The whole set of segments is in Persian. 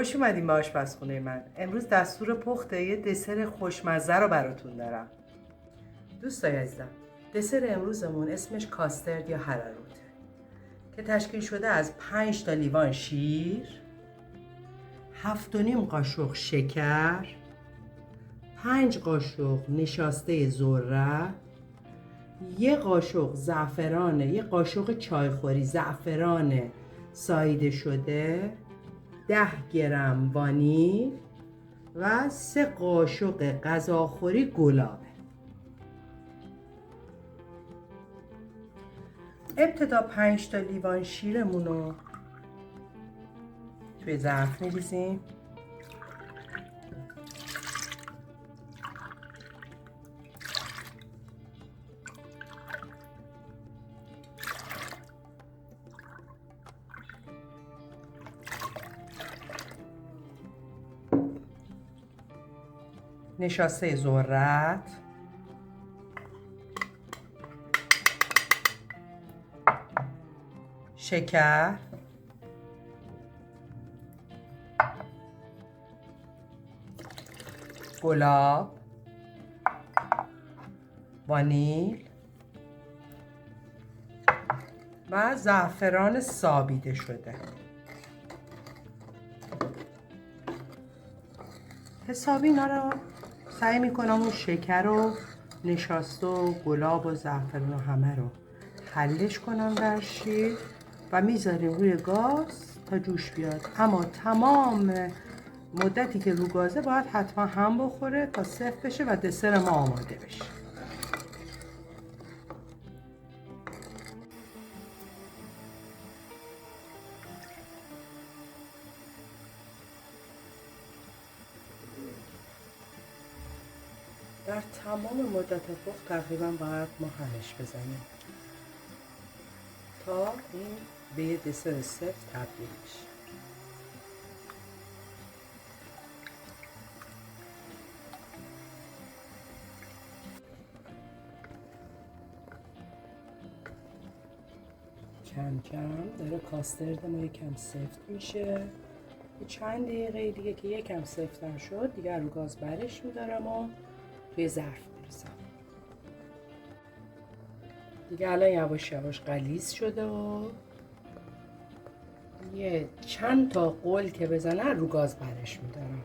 خوش اومدین به آشپزخونه من. امروز دستور پخت یه دسر خوشمزه رو براتون دارم. دوستای عزیزم، دسر امروزمون اسمش کاسترد یا هراروته که تشکیل شده از 5 تا لیوان شیر، 7.5 قاشق شکر، 5 قاشق نشاسته ذره، 1 قاشق زعفران، 1 قاشق چایخوری زعفران ساییده شده، 10 گرم وانیل و 3 قاشق غذاخوری گلابه. ابتدا 5 تا لیوان شیرمون رو توی ظرف میریزیم. نشاسته ذرت، شکر، گلاب، وانیل و زعفران سابیده شده. حسابی اینا رو سعی میکنم اون شکر و نشاسته و گلاب و زعفران و همه رو حلش کنم در شیر و میذاریم روی گاز تا جوش بیاد. اما تمام مدتی که رو گازه باید حتما هم بخوره تا سفت بشه و دسر ما آماده بشه. در تمام مدت پخت تقریبا باید ما همش بزنیم تا این به یه دسر سفت تبدیل بشه. کم کم داره کاسترد ما یکم سفت میشه. چند دقیقه دیگه که یکم سفت‌تر شد دیگه رو گاز برش میدارم و توی ظرف میریزم. دیگه الان یواش یواش غلیظ شده و یه چند تا قل که بزنه رو گاز برش میدارم.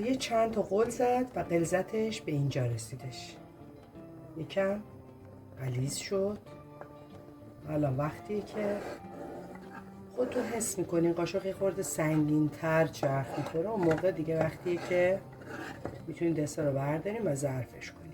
یه چند تا قل زد و غلظتش به اینجا رسیدش. یکم غلیظ شد. الان وقتی که خودتون حس میکنین قاشق خورده سنگین تر چرخ میخوره اون موقع دیگه وقتیه که میتونین دسر رو برداریم و ظرفش کنیم.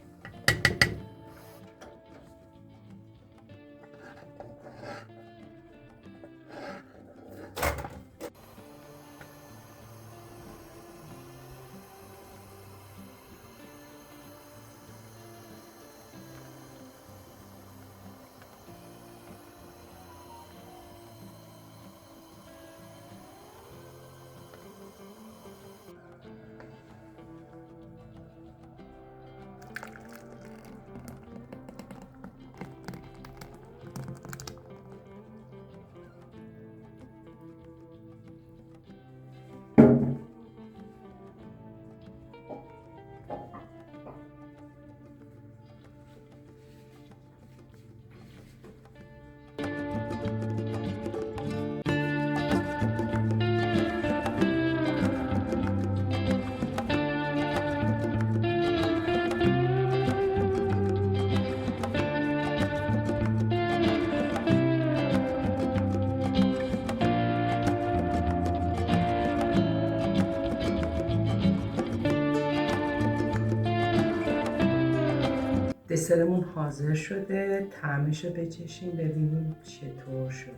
دسرمون حاضر شده. طعمشو بچشیم ببینیم چطور شده.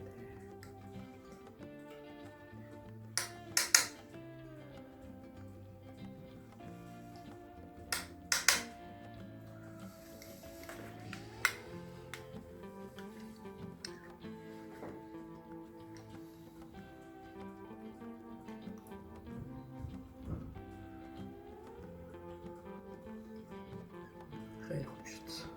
خیلی خوب شد.